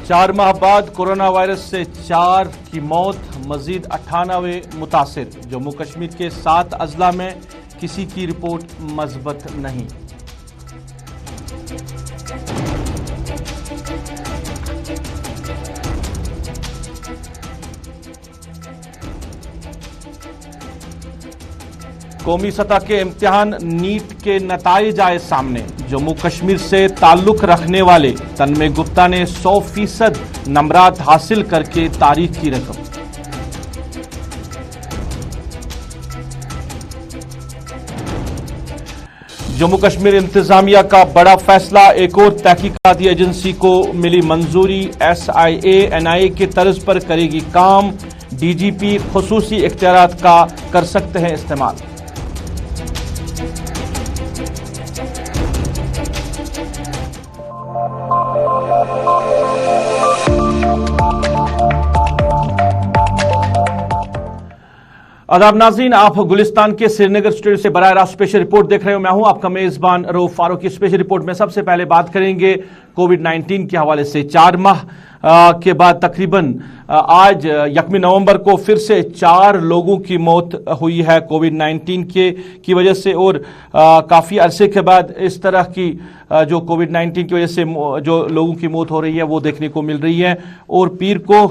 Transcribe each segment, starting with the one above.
4 माह बाद corona virus से 4 की मौत, मजीद 98 मुतासिर। जम्मू कश्मीर के 7 अजला में किसी की रिपोर्ट मस्बत नहीं। कौमी सतह के इम्तिहान नीट के नताइज आए सामने। जम्मू कश्मीर से ताल्लुक रखने वाले तन्मय गुप्ता ने 100% नंबरात हासिल करके तारीख की रकम। जम्मू कश्मीर इंतजामिया का बड़ा फैसला, एक और तहकीकाती एजेंसी को मिली मंजूरी। SIA NIA के तर्ज पर करेगी काम। DGP खुसूसी इख्तियारात का कर सकते हैं इस्तेमाल। आदाब नाज़रीन, आप गुलिस्तान के श्रीनगर स्टूडियो से बराह रास्त स्पेशल रिपोर्ट देख रहे हो। मैं हूं आपका मेजबान रऊफ फारूक। की स्पेशल रिपोर्ट में सबसे पहले बात करेंगे कोविड-19 के हवाले से। 4 माह के बाद तकरीबन आज 1 नवंबर को फिर से 4 लोगों की मौत हुई है कोविड-19 की वजह से। और काफ़ी अरसे के बाद इस तरह की जो कोविड-19 की वजह से जो लोगों की मौत हो रही है वो देखने को मिल रही है। और पीर को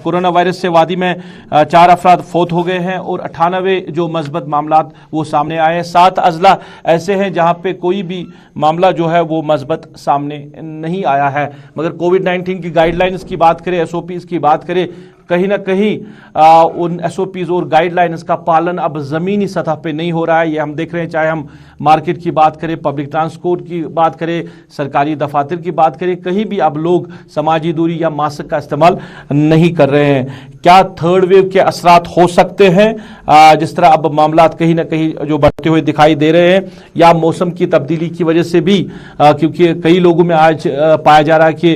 कोरोना वायरस से वादी में 4 अफराद फौत हो गए हैं और 98 जो मस्बत मामलात वो सामने आए हैं। 7 अजला ऐसे हैं जहां पे कोई भी मामला जो है वो मस्बत सामने नहीं आया है। मगर कोविड-19 की गाइडलाइंस की बात करें, SOPs की बात करें, कहीं ना कहीं उन SOPs और गाइडलाइंस का पालन अब ज़मीनी सतह पे नहीं हो रहा है। ये हम देख रहे हैं, चाहे हम मार्केट की बात करें, पब्लिक ट्रांसपोर्ट की बात करें, सरकारी दफातर की बात करें, कहीं भी अब लोग समाजी दूरी या मास्क का इस्तेमाल नहीं कर रहे हैं। क्या थर्ड वेव के असरात हो सकते हैं, जिस तरह अब मामलात कहीं ना कहीं जो बढ़ते हुए दिखाई दे रहे हैं, या मौसम की तब्दीली की वजह से भी, क्योंकि कई लोगों में आज पाया जा रहा है कि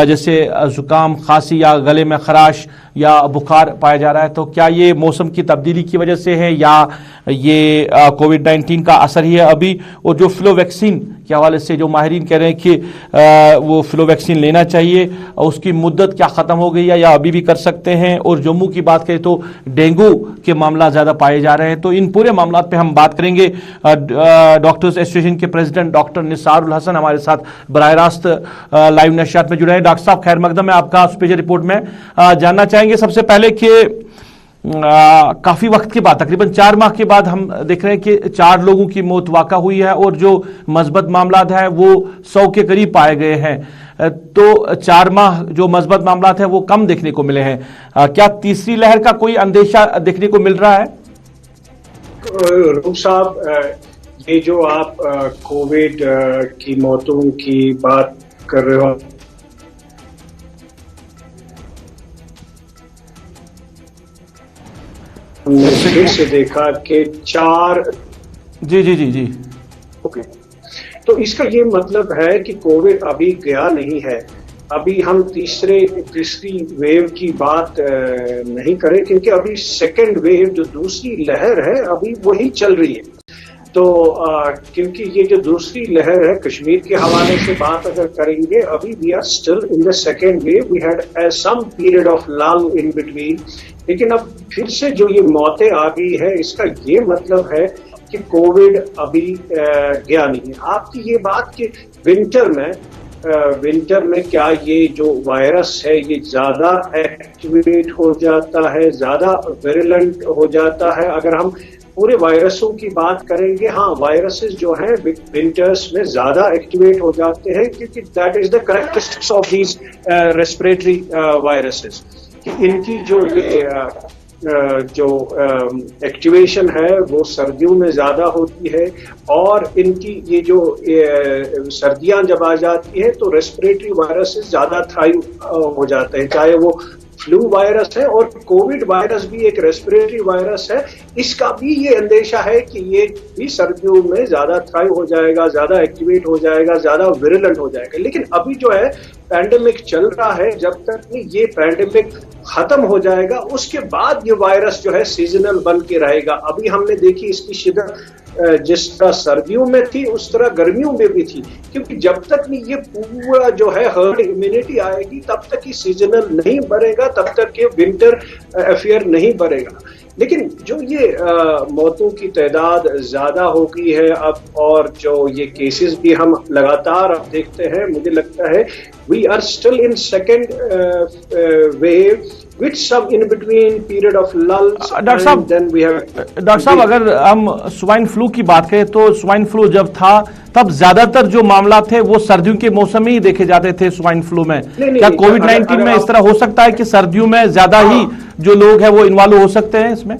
जैसे जुकाम, खांसी या गले में खराश या बुखार पाया जा रहा है। तो क्या ये मौसम की तब्दीली की वजह से है या ये कोविड-19 का असर ही है अभी? और जो फ्लू वैक्सीन के हवाले से जो माहिरीन कह रहे हैं कि वो फ्लू वैक्सीन लेना चाहिए, उसकी मुद्दत क्या ख़त्म हो गई है या अभी भी कर सकते हैं? और जम्मू की बात करें तो डेंगू के मामला ज़्यादा पाए जा रहे हैं। तो इन पूरे मामलों पे हम बात करेंगे। डॉक्टर्स एसोसिएशन के प्रेसिडेंट डॉक्टर निसारुल हसन हमारे साथ बराह रास्त लाइव नशियात में जुड़े हैं। डॉक्टर साहब, खैर मकदम है आपका। स्पेशल रिपोर्ट में जानना चाहेंगे सबसे पहले कि काफी वक्त के बाद, तकरीबन 4 माह के बाद हम देख रहे हैं कि 4 लोगों की मौत वाक़ा हुई है और जो मस्बत मामलात है वो 100 के करीब पाए गए हैं। तो 4 माह जो मस्बत मामलात है वो कम देखने को मिले हैं। क्या तीसरी लहर का कोई अंदेशा देखने को मिल रहा है? रूप साहब, ये जो आप कोविड की मौतों की बात कर रहे हो, फिर से देखा कि 4 जी ओके, तो इसका ये मतलब है कि कोविड अभी गया नहीं है। अभी हम तीसरी वेव की बात नहीं करें, क्योंकि अभी सेकंड वेव जो दूसरी लहर है अभी वही चल रही है। तो क्योंकि ये जो दूसरी लहर है, कश्मीर के हवाले से बात अगर करेंगे, अभी we are still in the second wave. We had some period of lull in between, लेकिन अब फिर से जो ये मौतें आ गई है, इसका ये मतलब है कि कोविड अभी गया नहीं है। आपकी ये बात कि विंटर में क्या ये जो वायरस है ये ज्यादा एक्टिवेट हो जाता है, ज्यादा विरुलेंट हो जाता है? अगर हम पूरे वायरसों की बात करेंगे, हाँ, वायरसेस जो हैं विंटर्स में ज्यादा एक्टिवेट हो जाते हैं, क्योंकि that is the characteristics of these respiratory viruses, कि इनकी जो एक्टिवेशन है वो सर्दियों में ज्यादा होती है। और इनकी ये जो सर्दियां जब आ जाती है तो रेस्पिरेटरी वायरसेस ज्यादा थ्राइव हो जाते हैं, चाहे वो फ्लू वायरस है, और कोविड वायरस भी एक रेस्पिरेटरी वायरस है। इसका भी ये अंदेशा है कि ये भी सर्दियों में ज्यादा थ्राइव हो जाएगा, ज्यादा एक्टिवेट हो जाएगा, ज्यादा विरुलेंट हो जाएगा। लेकिन अभी जो है पैंडेमिक चल रहा है, जब तक नहीं ये पैंडेमिक खत्म हो जाएगा उसके बाद ये वायरस जो है सीजनल बन के रहेगा। अभी हमने देखी इसकी शिद्दत जिस तरह सर्दियों में थी उस तरह गर्मियों में भी थी, क्योंकि जब तक ये पूरा जो है हर्ड इम्यूनिटी आएगी तब तक ये सीजनल नहीं बढ़ेगा, तब तक ये विंटर अफेयर नहीं बढ़ेगा। लेकिन जो ये मौतों की तादाद ज्यादा हो गई है अब, और जो ये केसेस भी हम लगातार अब देखते हैं, मुझे लगता है we are still in second wave with some in between period of lulls and then we have। Doctor साहब, अगर हम स्वाइन फ्लू की बात करें तो स्वाइन फ्लू जब था तब ज्यादातर जो मामला थे वो सर्दियों के मौसम में ही देखे जाते थे स्वाइन फ्लू में। क्या कोविड-19 में इस तरह हो सकता है कि सर्दियों में ज्यादा ही जो लोग हैं वो इन्वॉल्व हो सकते हैं इसमें?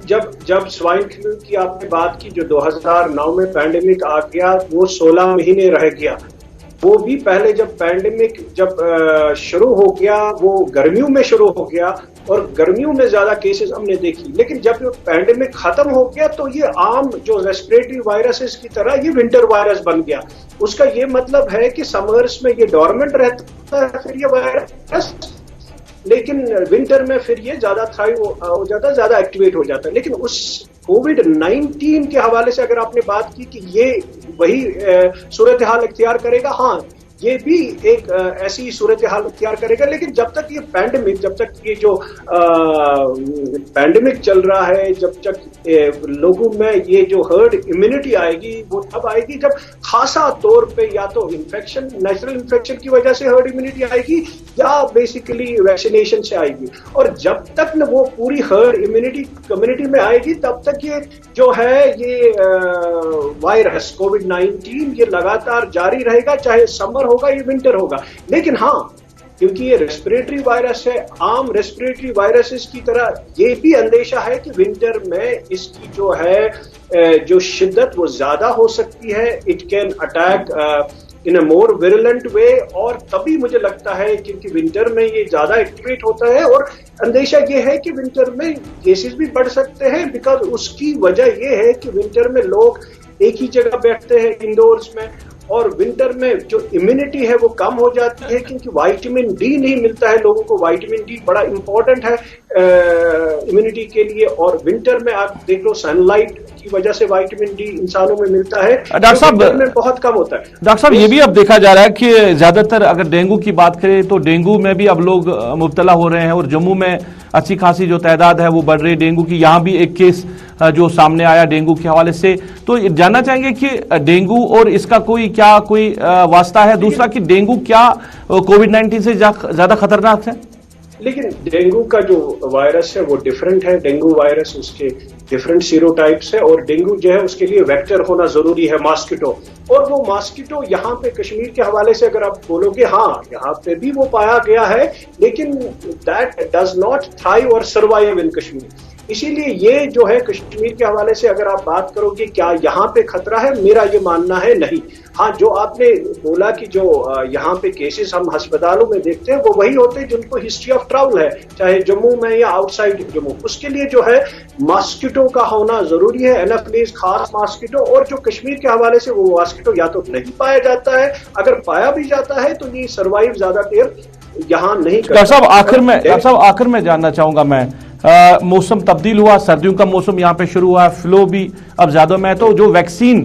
जब स्वाइन फ्लू की आपने बात की, जो 2009 में पैंडेमिक आ गया, वो 16 महीने रह गया। वो भी पहले जब पैंडेमिक शुरू हो गया वो गर्मियों में शुरू हो गया और गर्मियों में ज्यादा केसेस हमने देखी। लेकिन जब पैंडेमिक खत्म हो गया तो ये आम जो रेस्पिरेटरी वायरसेस की तरह ये विंटर वायरस बन गया। उसका ये मतलब है कि समर्स में ये डोरमेंट रहता है फिर ये वायरस, लेकिन विंटर में फिर ये ज्यादा थ्राइव हो जाता है, ज्यादा एक्टिवेट हो जाता है। लेकिन उस कोविड-19 के हवाले से अगर आपने बात की कि ये वही सूरत हाल इख्तियार करेगा, हाँ ये भी एक ऐसी सूरत हाल इख्तियार करेगा। लेकिन जब तक ये पैंडेमिक, जब तक ये जो पैंडेमिक चल रहा है, जब तक लोगों में ये जो हर्ड इम्यूनिटी आएगी वो तब आएगी जब खासा तौर पे या तो इन्फेक्शन, नेचुरल इन्फेक्शन की वजह से हर्ड इम्यूनिटी आएगी या बेसिकली वैक्सीनेशन से आएगी। और जब तक न वो पूरी हर्ड इम्यूनिटी कम्युनिटी में आएगी तब तक ये जो है ये वायरस कोविड-19 ये लगातार जारी रहेगा, चाहे समर होगा या विंटर होगा। लेकिन हाँ, क्योंकि ये रेस्पिरेटरी वायरस है, आम रेस्पिरेटरी वायरसेस की तरह ये भी अंदेशा है कि विंटर में इसकी जो है जो शिद्दत वो ज्यादा हो सकती है। It can attack in a more virulent way, और तभी मुझे लगता है क्योंकि विंटर में ये ज्यादा एक्टिवेट होता है और अंदेशा ये है कि विंटर में केसेस भी बढ़ सकते हैं। बिकॉज उसकी वजह ये है कि विंटर में लोग एक ही जगह बैठते हैं इंडोर्स में, और विंटर में जो इम्यूनिटी है वो कम हो जाती है क्योंकि विटामिन डी नहीं मिलता है लोगों को। विटामिन डी बड़ा इंपॉर्टेंट है इम्यूनिटी के लिए, और विंटर में आप देख लो सनलाइट की वजह से विटामिन डी इंसानों में मिलता है। डॉक्टर साहब, में बहुत कम होता है। डॉक्टर साहब, ये भी अब देखा जा रहा है कि ज्यादातर अगर डेंगू की बात करें तो डेंगू में भी अब लोग मुब्तला हो रहे हैं और जम्मू में अच्छी खासी जो तादाद है वो बढ़ रही है डेंगू की। यहाँ भी एक केस जो सामने आया डेंगू के हवाले से, तो जानना चाहेंगे कि डेंगू और इसका कोई वास्ता है? दूसरा कि डेंगू क्या कोविड-19 से ज्यादा खतरनाक है? लेकिन डेंगू का जो वायरस है वो डिफरेंट है। डेंगू वायरस उसके डिफरेंट सीरोटाइप्स है, और डेंगू जो है उसके लिए वेक्टर होना जरूरी है, मॉस्किटो। और वो मॉस्किटो यहाँ पे कश्मीर के हवाले से अगर आप बोलोगे, हाँ यहाँ पे भी वो पाया गया है, लेकिन दैट डज नॉट थ्राइव और सर्वाइव इन कश्मीर। इसीलिए ये जो है कश्मीर के हवाले से अगर आप बात करोगे क्या यहाँ पे खतरा है, मेरा ये मानना है नहीं। हाँ, जो आपने बोला कि जो यहाँ पे केसेस हम अस्पतालों में देखते हैं वो वही होते हैं जिनको हिस्ट्री ऑफ ट्रैवल है, चाहे जम्मू में या आउटसाइड जम्मू। उसके लिए जो है मॉस्किटो का होना जरूरी है, एनाफिलीज खास मॉस्किटो। और जो कश्मीर के हवाले से वो मॉस्किटो या तो नहीं पाया जाता है, अगर पाया भी जाता है तो ये सर्वाइव ज्यादा देर यहाँ नहीं करता। डॉक्टर साहब आखिर में जानना चाहूंगा मैं, मौसम तब्दील हुआ, सर्दियों का मौसम यहाँ पे शुरू हुआ, फ्लो भी अब ज्यादा में, तो जो वैक्सीन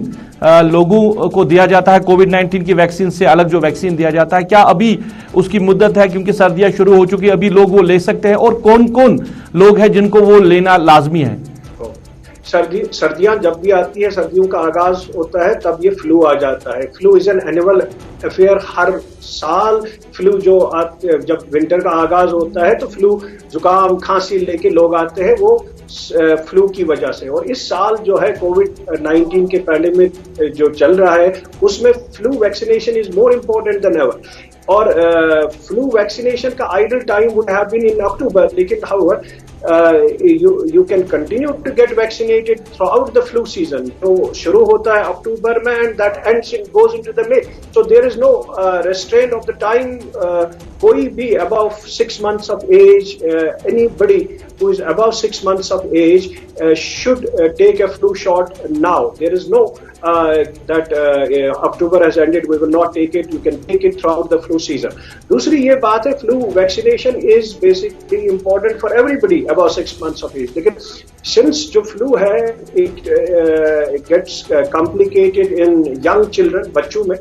लोगों को दिया जाता है कोविड-19 की वैक्सीन से अलग जो वैक्सीन दिया जाता है, क्या अभी उसकी मुद्दत है? क्योंकि सर्दियां शुरू हो चुकी है, अभी लोग वो ले सकते हैं, और कौन कौन लोग हैं जिनको वो लेना लाजमी है? सर्दियां जब भी आती है, सर्दियों का आगाज होता है, तब ये फ्लू आ जाता है। Flu is an annual affair. हर साल फ्लू जब विंटर का आगाज होता है तो फ्लू, जुकाम, खांसी लेके लोग आते हैं वो फ्लू की वजह से। और इस साल जो है कोविड-19 के पैंडेमिक जो चल रहा है उसमें flu vaccination is more important than ever. और फ्लू वैक्सीनेशन का ideal time would have been in October, लेकिन however you can continue to get vaccinated throughout the flu season. तो शुरू होता है अक्टूबर में and that ends goes into the May. So there is no restraint of the time. कोई भी above 6 months of age, anybody who is above 6 months of age should take a flu shot now. There is no that October has ended, we will not take it. You can take it throughout the flu season. दूसरी ये बात है, flu vaccination is basically important for everybody above 6 months of age. लेकिन since जो flu है, it gets complicated in young children, बच्चों में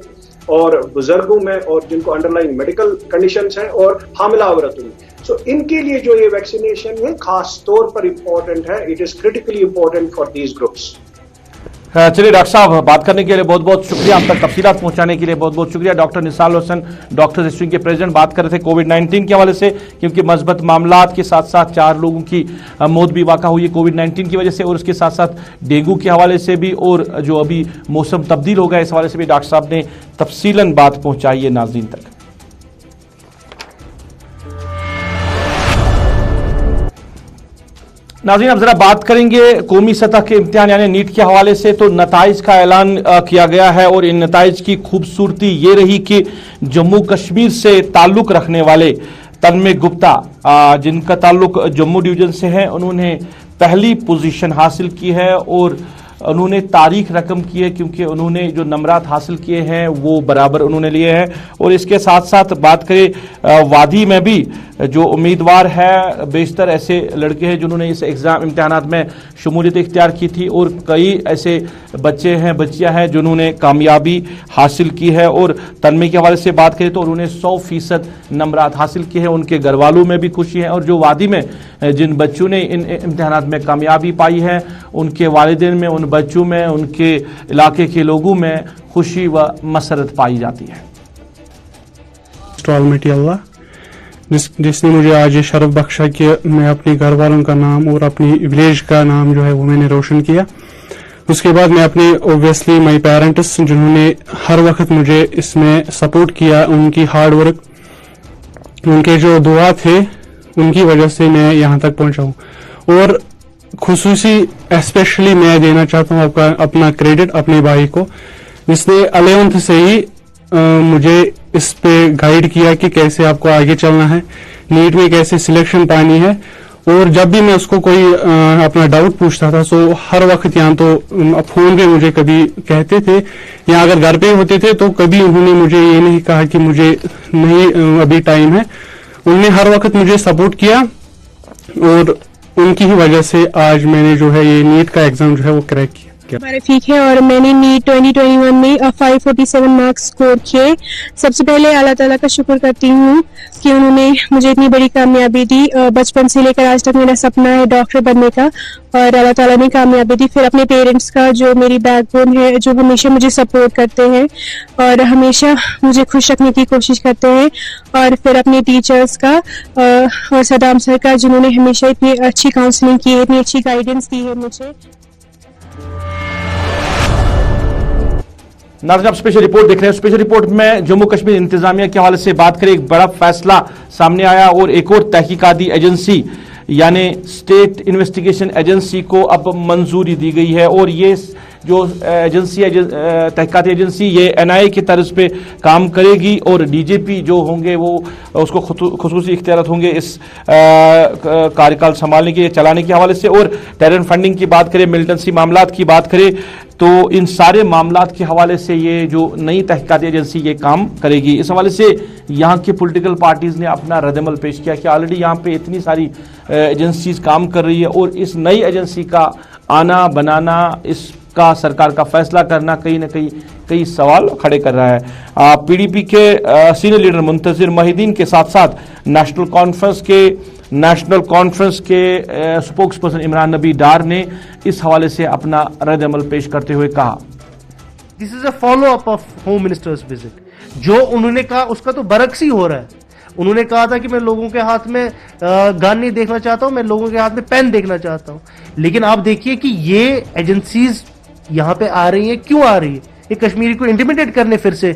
और बुजुर्गों में और जिनको अंडरलाइन मेडिकल कंडीशंस हैं और हामिला औरतों में. सो इनके लिए जो ये वैक्सीनेशन है खास तौर पर इम्पोर्टेंट है. It is critically important for these groups. चलिए डॉक्टर साहब, बात करने के लिए बहुत बहुत शुक्रिया, हम तक तफसीलात पहुंचाने के लिए बहुत बहुत शुक्रिया. Doctor Nisar Hussain, doctors string के प्रेसिडेंट, बात कर रहे थे कोविड-19 के हवाले से, क्योंकि मस्बत मामलात के साथ साथ 4 लोगों की मौत भी वाक़ा हुई है कोविड-19 की वजह से, और उसके साथ साथ डेंगू के हवाले से भी, और जो अभी मौसम तब्दील हो गया इस हवाले से भी डॉक्टर साहब ने तफसीलन बात पहुंचाई है नाज़रीन तक. नाज़रीन, अब जरा बात करेंगे कौमी सतह के इम्तिहान यानी नीट के हवाले से. तो नताइज का ऐलान किया गया है, और इन नताइज की खूबसूरती ये रही कि जम्मू कश्मीर से ताल्लुक रखने वाले तन्मय गुप्ता, जिनका ताल्लुक जम्मू डिवीजन से है, उन्होंने पहली पोजीशन हासिल की है और उन्होंने तारीख रकम की है, क्योंकि उन्होंने जो नंबरात हासिल किए हैं वो बराबर उन्होंने लिए हैं. और इसके साथ साथ बात करें वादी में भी जो उम्मीदवार है, बेशतर ऐसे लड़के हैं जिन्होंने इस एग्जाम इम्तिहानात में शमूलियत इख्तियार की थी, और कई ऐसे बच्चे हैं, बच्चियां हैं जिन्होंने कामयाबी हासिल की है. और तन्मय के हवाले से बात करें तो उन्होंने 100% नंबरात हासिल किए हैं. उनके घर वालों में भी खुशी है, और जो वादी में जिन बच्चों ने इन इम्तिहानात में कामयाबी पाई है, उनके वालिदैन में, उन बच्चों में, उनके इलाके के लोगों में खुशी व मसरत पाई जाती है. जिसने मुझे आज ये शरफ बख्शा कि मैं अपने घर वालों का नाम और अपनी विलेज का नाम जो है वो मैंने रोशन किया. उसके बाद मैं अपने ओब्वियसली माय पेरेंट्स जिन्होंने हर वक्त मुझे इसमें सपोर्ट किया, उनकी हार्ड वर्क, उनके जो दुआ थे, उनकी वजह से मैं यहाँ तक पहुंचा हूँ. और खुसूसी स्पेशली मैं देना चाहता हूँ अपना क्रेडिट अपने भाई को, जिसने 11th से ही मुझे इस पे गाइड किया कि कैसे आपको आगे चलना है, नीट में कैसे सिलेक्शन पानी है. और जब भी मैं उसको कोई अपना डाउट पूछता था, सो हर वक्त या तो फोन पे मुझे कभी कहते थे, या अगर घर पे होते थे तो कभी उन्होंने मुझे ये नहीं कहा कि मुझे नहीं अभी टाइम है. उन्होंने हर वक्त मुझे सपोर्ट किया, और उनकी ही वजह से आज मैंने जो है ये नीट का एग्जाम जो है वो क्रैक किया. रफीक है, और मैंने नीट 2021 में 547 मार्क्स स्कोर किए. सबसे पहले अल्लाह ताला का शुक्र करती हूँ कि उन्होंने मुझे इतनी बड़ी कामयाबी दी. बचपन से लेकर आज तक मेरा सपना है डॉक्टर बनने का, और अल्लाह ताला ने कामयाबी दी. फिर अपने पेरेंट्स का जो मेरी बैकबोन है, जो हमेशा मुझे सपोर्ट करते हैं और हमेशा मुझे खुश रखने की कोशिश करते हैं. और फिर अपने टीचर्स का और सदाम सर का, जिन्होंने हमेशा इतनी अच्छी काउंसलिंग की है, इतनी अच्छी गाइडेंस दी है मुझे. नाज़रीन, आप स्पेशल रिपोर्ट देख रहे हैं. स्पेशल रिपोर्ट में जम्मू कश्मीर इंतजामिया के हवाले से बात करें. एक बड़ा फैसला सामने आया, और एक और तहकीकाती एजेंसी यानी स्टेट इन्वेस्टिगेशन एजेंसी को अब मंजूरी दी गई है. और ये जो एजेंसी तहकीकाती एजेंसी ये NIA की तर्ज पे काम करेगी, और DGP जो होंगे वो उसको खुसूसी इख्तियारात होंगे इस कार्यकाल संभालने के, चलाने के हवाले से. और टेरर फंडिंग की बात करें, मिलिटेंसी मामलात की बात करें, तो इन सारे मामलात के हवाले से ये जो नई तहकीकाती एजेंसी ये काम करेगी. इस हवाले से यहाँ की पॉलिटिकल पार्टीज ने अपना रद्दमल पेश किया कि ऑलरेडी यहाँ पे इतनी सारी एजेंसीज काम कर रही है, और इस नई एजेंसी का आना बनाना, इसका सरकार का फैसला करना कहीं ना कई सवाल खड़े कर रहा है. PDP के सीनियर लीडर मुंतजिर महिदीन के साथ साथ नेशनल कॉन्फ्रेंस के स्पोक्स पर्सन इमरान नबी डार ने इस हवाले से अपना रद्दमल पेश करते हुए कहा, this is a follow up of home ministers visit. जो उन्होंने कहा उसका तो बरक्स ही हो रहा है. उन्होंने कहा था कि मैं लोगों के हाथ में गन नहीं देखना चाहता हूं, मैं लोगों के हाथ में पेन देखना चाहता हूं. लेकिन आप देखिए कि ये एजेंसीज यहां पे आ रही हैं. क्यों आ रही है? ये कश्मीरी को इंटिमिडेट करने फिर से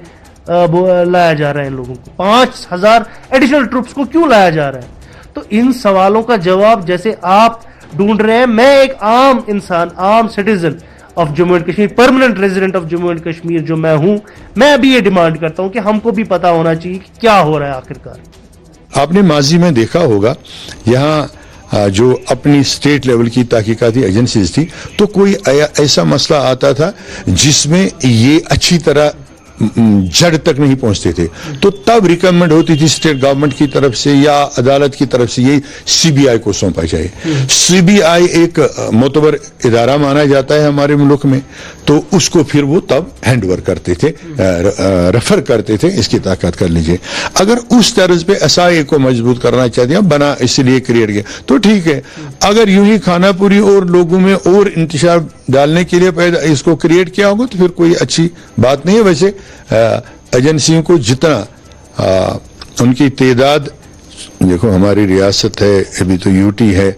लाया जा रहा है. लोगों को 5000 एडिशनल ट्रूप्स को क्यों लाया जा रहा है? तो इन सवालों का जवाब जैसे आप ढूंढ रहे हैं, मैं एक आम इंसान, आम citizen of Jammu and Kashmir, permanent resident of Jammu and Kashmir जो मैं हूं, मैं अभी ये डिमांड करता हूं कि हमको भी पता होना चाहिए कि क्या हो रहा है आखिरकार. आपने माजी में देखा होगा यहाँ जो अपनी स्टेट लेवल की तहकीकाती एजेंसीज थी, तो कोई ऐसा मसला आता था जिसमें ये अच्छी तरह जड़ तक नहीं पहुंचते थे, तो तब रिकमेंड होती थी स्टेट गवर्नमेंट की तरफ से या अदालत की तरफ से ये सीबीआई को सौंपा जाए। सीबीआई एक मोतबर इदारा माना जाता है हमारे मुल्क में, तो उसको फिर वो तब हैंडओवर करते थे, रेफर करते थे, इसकी ताकत कर लीजिए। अगर उस तर्ज पे एसआईए को मजबूत करना चाहते हैं, बना इसलिए क्रिएट किया तो ठीक है। अगर यूं ही खानापुरी और लोगों में और इंतशार डालने के लिए पैदा इसको क्रिएट किया होगा तो फिर कोई अच्छी बात नहीं है। वैसे एजेंसियों को जितना उनकी तादाद, देखो हमारी रियासत है, अभी तो यूटी है,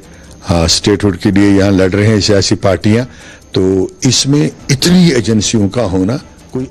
स्टेटहुड के लिए यहाँ लड़ रहे हैं सियासी पार्टियां, तो इसमें इतनी एजेंसियों का होना कोई।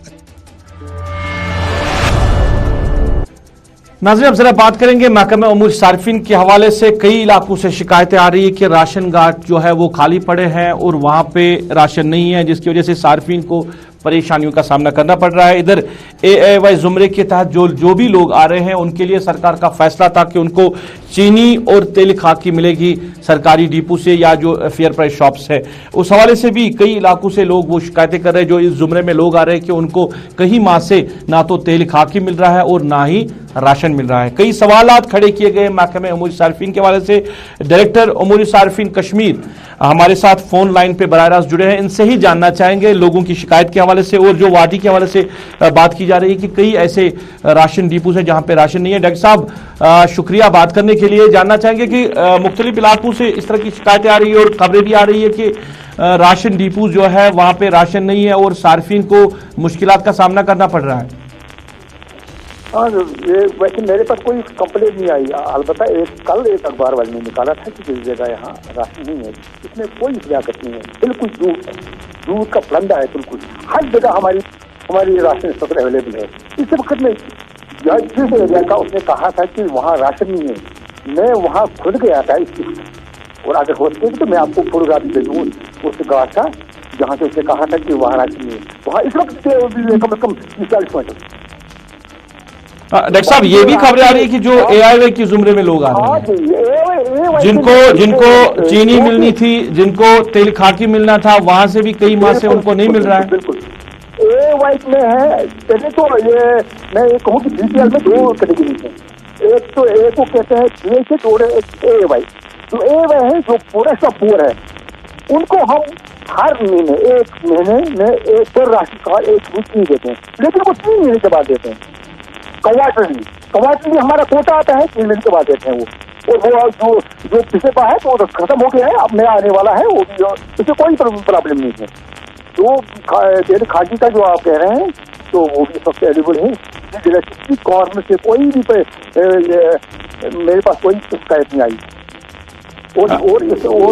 नाज़रीन, अब जरा बात करेंगे महकमा उमूर सार्फिन के हवाले से। कई इलाकों से शिकायतें आ रही है कि राशन घाट जो है वो खाली पड़े हैं और वहां पे राशन नहीं है, जिसकी वजह से सार्फिन को परेशानियों का सामना करना पड़ रहा है। इधर एएवाई जुमरे के तहत जो भी लोग आ रहे हैं उनके लिए सरकार का फैसला था कि उनको चीनी और तेल खाकी मिलेगी सरकारी डिपो से या जो फेयर प्राइस शॉप्स है, उस हवाले से भी कई इलाकों से लोग वो शिकायतें कर रहे हैं। जो इस जुमरे में लोग आ रहे हैं कि उनको कई माह से ना तो तेल खाकी मिल रहा है और ना ही राशन मिल रहा है। कई सवालात खड़े किए गए महकमे उमूर सार्फिन के हवाले से। डायरेक्टर उमूर सार्फिन कश्मीर हमारे साथ फोन लाइन पे बराह रास्त जुड़े हैं, इनसे ही जानना चाहेंगे लोगों की शिकायत के हवाले से और जो वादी के हवाले से बात की जा रही है कि कई ऐसे राशन डिपोज हैं जहां पे राशन नहीं है। डॉक्टर साहब, शुक्रिया बात करने के लिए। जानना चाहेंगे कि मुख्तलिफ इलाकों से इस तरह की शिकायतें आ रही है और खबरें भी आ रही है कि राशन डिपो जो है वहां पे राशन नहीं है और सार्फिन को मुश्किलात का सामना करना पड़ रहा है। हाँ, ये वैसे मेरे पास कोई कंप्लेंट नहीं आई। अलबत्ता कल एक अखबार वाले ने निकाला था कि जिस जगह यहाँ राशन नहीं है, इसमें कोई लियाकत नहीं है, बिल्कुल झूठ है, झूठ का फलंदा है। बिल्कुल हर जगह हमारी राशन इस वक्त अवेलेबल है। इस वक्त में जिस एरिया का उसने कहा था कि वहाँ राशन नहीं है, मैं वहाँ खुद गया था और अगर हो सके तो मैं आपको फोटोग्राफी दे दूँ उस गाँव का जहाँ से उसने कहा था कि वहाँ राशन नहीं है। वहाँ इस वक्त कम से कम 40 मिनट। डॉक्टर साहब, ये भी खबरें आ रही है कि जो एआईवाई के जुमरे में लोग आ रहे हैं जिनको चीनी मिलनी थी, जिनको तेल खाकी मिलना था, वहां से भी कई माह से उनको नहीं मिल रहा है। बिल्कुल एआईवाई में है। पहले तो ये मैं ये कहूँ कि बीपीएल में दो कैटेगरी है। एक तो ए को कहते हैं बेसिक और एआईवाई। जो एआईवाई है जो पूरा सा पूर है, उनको हम हर महीने एक महीने में एक पर राशन कार्ड एक वीक नहीं देते हैं, लेकिन वो 3 महीने के बाद देते हैं। क्वार्टरली हमारा कोटा आता है, 3 महीने के बाद देते हैं वो। और वो जो पिछले का है तो वो खत्म हो गया है, अब नया आने वाला है, वो भी इससे कोई प्रॉब्लम नहीं है। तो तेल खाकी का जो आप कह रहे हैं तो वो भी सबसे एलिजिबल है। इलेक्ट्रिसिटी कॉर्नर से कोई भी मेरे पास कोई शिकायत नहीं आई। और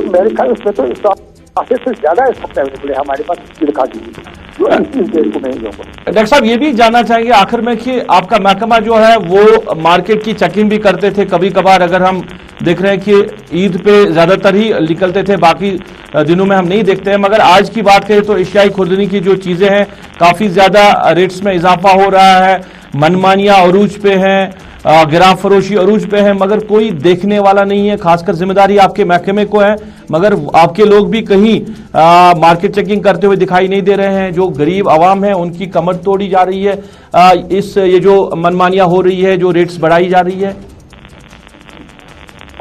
मेरे ख्याल उसमें तो से ज्यादा इस वक्त अवेलेबल है हमारे पास तेल खाकी। डॉक्टर साहब, ये भी जानना चाहेंगे आखिर में कि आपका महकमा जो है वो मार्केट की चेकिंग भी करते थे। कभी कभार अगर हम देख रहे हैं कि ईद पे ज्यादातर ही निकलते थे, बाकी दिनों में हम नहीं देखते हैं, मगर आज की बात करें तो एशियाई खुर्दनी की जो चीजें हैं काफी ज्यादा रेट्स में इजाफा हो रहा है, मनमानियां अरूज पे हैं, गिराम फरोशी अरूज पे है, मगर कोई देखने वाला नहीं है। खासकर जिम्मेदारी आपके महकमे को है, मगर आपके लोग भी कहीं मार्केट चेकिंग करते हुए दिखाई नहीं दे रहे हैं। जो गरीब आवाम है उनकी कमर तोड़ी जा रही है, ये जो मनमानियां हो रही है, जो रेट्स बढ़ाई जा रही है।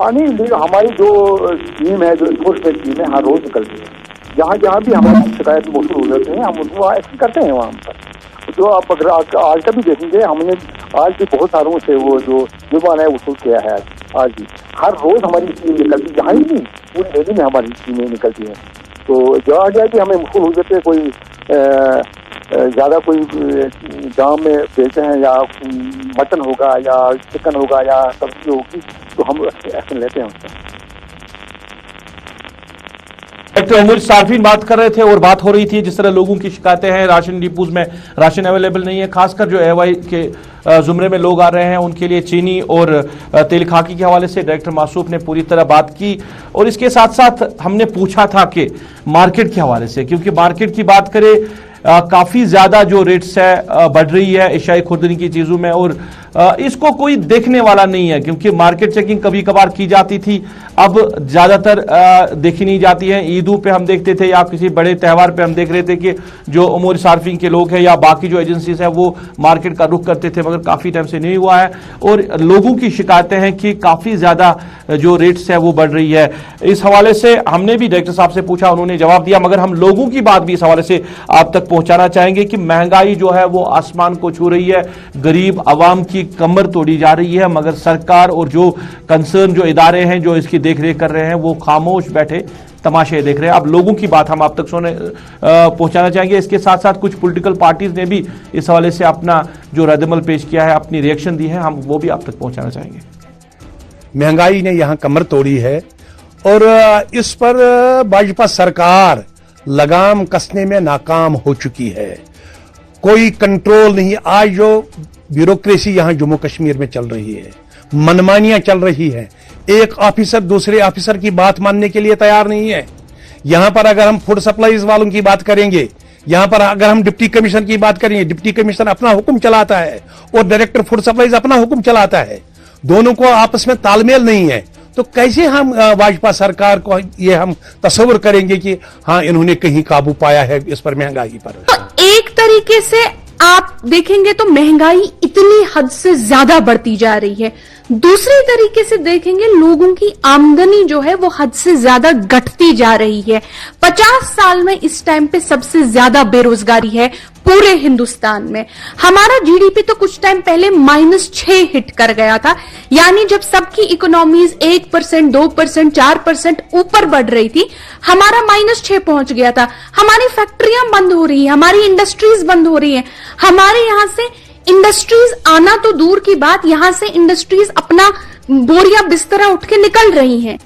हमारी जो टीम है, जो इन्फोर्समेंट टीम है, हर रोज निकलती है। जहाँ भी हमारी शिकायत मौसूल हो जाते हैं हम उनको एक्शन करते हैं वहाँ पर। जो आप अगर आज का भी देखेंगे, हमने आज भी बहुत सारों से वो जो जुर्माना है वसूल किया है। आज भी हर रोज हमारी टीम निकलती है, जहाँ ही नहीं पूरी दिल्ली में हमारी टीमें निकलती हैं। तो जहाँ जाए कि हमें वसूल हो जाते हैं, कोई ज्यादा कोई जाम में बेचते हैं या मटन होगा या चिकन होगा या सब्जी होगी तो हम एक्शन लेते हैं उसका। डॉक्टर उमूर सार्फिन बात कर रहे थे और बात हो रही थी जिस तरह लोगों की शिकायतें हैं, राशन डिपोज में राशन अवेलेबल नहीं है, खासकर जो एआईवाई के जुमरे में लोग आ रहे हैं उनके लिए चीनी और तेल खाकी के हवाले से डायरेक्टर मासूफ ने पूरी तरह बात की। और इसके साथ साथ हमने पूछा था कि मार्केट के हवाले से, क्योंकि मार्केट की बात करें काफी ज्यादा जो रेट्स है बढ़ रही है एशियाई खुर्दनी की चीजों में, और इसको कोई देखने वाला नहीं है क्योंकि मार्केट चेकिंग कभी कभार की जाती थी, अब ज्यादातर देखी नहीं जाती है। ईदों पे हम देखते थे या किसी बड़े त्योहार पे हम देख रहे थे कि जो उमूर सार्फिन के लोग हैं या बाकी जो एजेंसीज है वो मार्केट का रुख करते थे, मगर काफी टाइम से नहीं हुआ है और लोगों की शिकायतें हैं कि काफी ज्यादा जो रेट्स है वो बढ़ रही है। इस हवाले से हमने भी डायरेक्टर साहब से पूछा, उन्होंने जवाब दिया, मगर हम लोगों की बात भी इस हवाले से आप तक पहुंचाना चाहेंगे कि महंगाई जो है वो आसमान को छू रही है, गरीब आवाम की कमर तोड़ी जा रही है, मगर सरकार और जो कंसर्न जो इदारे हैं जो इसकी देखरेख कर रहे हैं वो खामोश बैठे तमाशे देख रहे हैं। अब लोगों की बात हम आप तक पहुंचाना चाहेंगे। इसके साथ साथ कुछ पॉलिटिकल पार्टीज ने भी इस हवाले से अपना जो रद्दमल पेश किया है, अपनी रिएक्शन दी है, हम वो भी आप तक पहुंचाना चाहेंगे। महंगाई ने यहां कमर तोड़ी है और इस पर भाजपा सरकार लगाम कसने में नाकाम हो चुकी है। कोई कंट्रोल नहीं। आज जो ब्यूरोक्रेसी यहां जम्मू कश्मीर में चल रही है, मनमानियां चल रही है, एक ऑफिसर दूसरे ऑफिसर की बात मानने के लिए तैयार नहीं है। यहां पर अगर हम फूड सप्लाईज वालों की बात करेंगे, यहां पर अगर हम डिप्टी कमिश्नर की बात करेंगे, डिप्टी कमिश्नर अपना हुक्म चलाता है और डायरेक्टर फूड सप्लाईज अपना हुक्म चलाता है, दोनों को आपस में तालमेल नहीं है। तो कैसे हम भाजपा सरकार को ये हम तस्वीर करेंगे कि हाँ इन्होंने कहीं काबू पाया है इस पर, महंगाई पर। तो एक तरीके से आप देखेंगे तो महंगाई इतनी हद से ज्यादा बढ़ती जा रही है, दूसरे तरीके से देखेंगे लोगों की आमदनी जो है वो हद से ज्यादा घटती जा रही है। 50 साल में इस टाइम पे सबसे ज्यादा बेरोजगारी है पूरे हिंदुस्तान में। हमारा जीडीपी तो कुछ टाइम पहले -6 हिट कर गया था, यानी जब सबकी इकोनॉमीज 1%, 2%, 4% ऊपर बढ़ रही थी, हमारा -6 पहुंच गया था। हमारी फैक्ट्रियां बंद हो रही है, हमारी इंडस्ट्रीज बंद हो रही है, हमारे यहां से इंडस्ट्रीज आना तो दूर की बात, यहां से इंडस्ट्रीज अपना बोरिया बिस्तरा उठ के निकल रही हैं।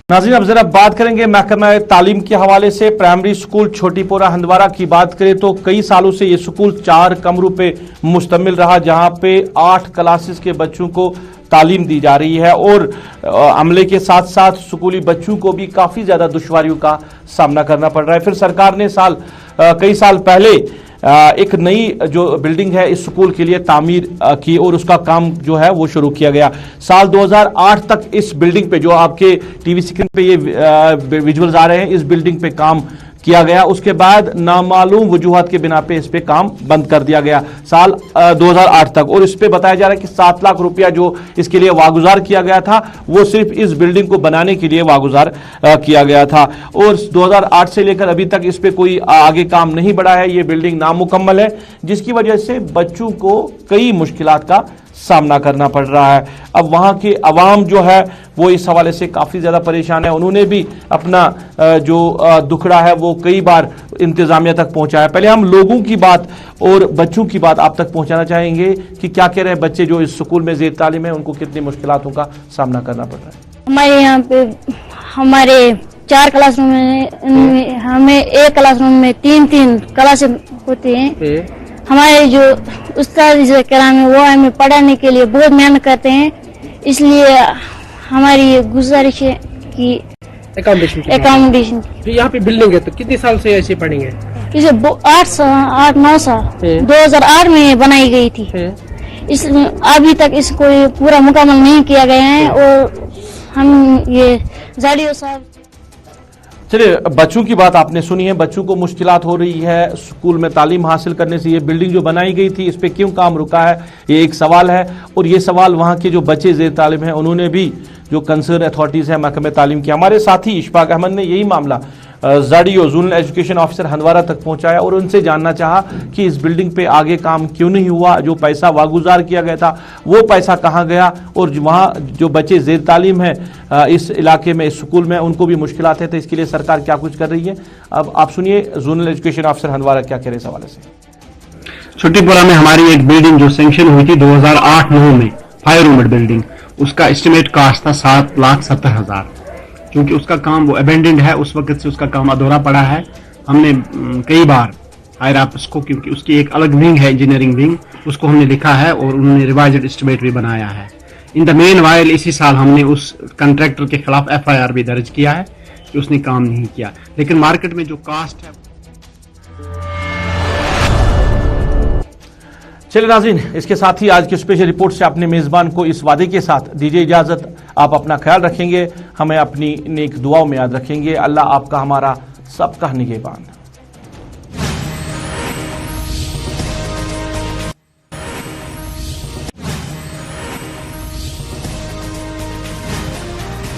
नाज़रीन, अब जरा बात करेंगे महकमा तालीम के हवाले से। प्राइमरी स्कूल छोटीपोरा हंदवारा की बात करें तो कई सालों से ये स्कूल 4 कमरों पे मुश्तमिल रहा, जहां पे 8 क्लासेस के बच्चों को तालीम दी जा रही है और अमले के साथ साथ स्कूली बच्चों को भी काफी ज्यादा दुश्वारियों का सामना करना पड़ रहा है। फिर सरकार ने कई साल पहले एक नई जो बिल्डिंग है इस स्कूल के लिए तामीर की और उसका काम जो है वो शुरू किया गया। साल 2008 तक इस बिल्डिंग पे, जो आपके टीवी स्क्रीन पे ये विजुअल्स आ रहे हैं, इस बिल्डिंग पे काम किया गया। उसके बाद नामालूम वजूहात के बिना पे इस पे काम बंद कर दिया गया साल 2008 तक, और इस पे बताया जा रहा है कि 7 लाख रुपया जो इसके लिए वागुजार किया गया था वो सिर्फ इस बिल्डिंग को बनाने के लिए वागुजार किया गया था, और 2008 से लेकर अभी तक इस पे कोई आगे काम नहीं बढ़ा है। ये बिल्डिंग नामुकम्मल है, जिसकी वजह से बच्चों को कई मुश्किलात का सामना करना पड़ रहा है। अब वहां के अवाम जो है वो इस हवाले से काफी ज्यादा परेशान है। उन्होंने भी अपना जो दुखड़ा है वो कई बार इंतजामिया तक पहुंचाया। पहले हम लोगों की बात और बच्चों की बात आप तक पहुंचाना चाहेंगे कि क्या कह रहे हैं बच्चे जो इस स्कूल में जेर तालीम है, उनको कितनी मुश्किलातों का सामना करना पड़ रहा है। हमारे यहाँ पे हमारे 4 क्लासरूम में, हमें एक क्लासरूम में 3-3 क्लासें होती हैं। हमारे जो उस्ताद कराम है वो हमें पढ़ाने के लिए बहुत मेहनत करते हैं, इसलिए हमारी ये गुजारिश है कि एकोमोडेशन। यहाँ पे बिल्डिंग है तो कितने साल से ऐसे पढ़ेंगे? इसे 8-9 साल 2008 में बनाई गई थी, इस अभी तक इसको पूरा मुकम्मल नहीं किया गया है। और हम ये जाडियो साहब, चलिए बच्चों की बात आपने सुनी है, बच्चों को मुश्किलात हो रही है स्कूल में तालीम हासिल करने से। ये बिल्डिंग जो बनाई गई थी इस पे क्यों काम रुका है, ये एक सवाल है, और ये सवाल वहां के जो बच्चे ज़ेर तालीम हैं उन्होंने भी, जो कंसर्न अथॉरिटीज है महकमे तालीम की, हमारे साथी इशफाक अहमद ने यही मामला जाडियो जोनल एजुकेशन ऑफिसर हंदवारा तक पहुंचाया और उनसे जानना चाहा कि इस बिल्डिंग पे आगे काम क्यों नहीं हुआ, जो पैसा वागुजार किया गया था वो पैसा कहां गया, और वहां जो बच्चे जेर तालीम है इस इलाके में, इस स्कूल में, उनको भी मुश्किलात है, तो इसके लिए सरकार क्या कुछ कर रही है। अब आप सुनिए जोनल एजुकेशन ऑफिसर हंदवारा क्या कह रहे हैं इस हवाले से। छोटीपुरा में हमारी एक बिल्डिंग जो सैंक्शन हुई थी 2008-9 में, 5 रूमेड बिल्डिंग, उसका एस्टिमेट कास्ट था 7,70,000। क्योंकि उसका काम वो अबेंडेंड है, उस वक्त से उसका काम अधूरा पड़ा है। हमने कई बार हायर ऑफिस को, क्योंकि उसकी एक अलग विंग है इंजीनियरिंग विंग, उसको हमने लिखा है और उन्होंने रिवाइज्ड एस्टिमेट भी बनाया है। इन द मेन वाइल इसी साल हमने उस कंट्रैक्टर के खिलाफ FIR भी दर्ज किया है कि उसने काम नहीं किया, लेकिन मार्केट में जो कास्ट है। चलिए नाज़रीन, इसके साथ ही आज की स्पेशल रिपोर्ट से अपने मेजबान को इस वादे के साथ दीजिए इजाजत, आप अपना ख्याल रखेंगे, हमें अपनी नेक दुआओं में याद रखेंगे। अल्लाह आपका हमारा सबका निगहबान।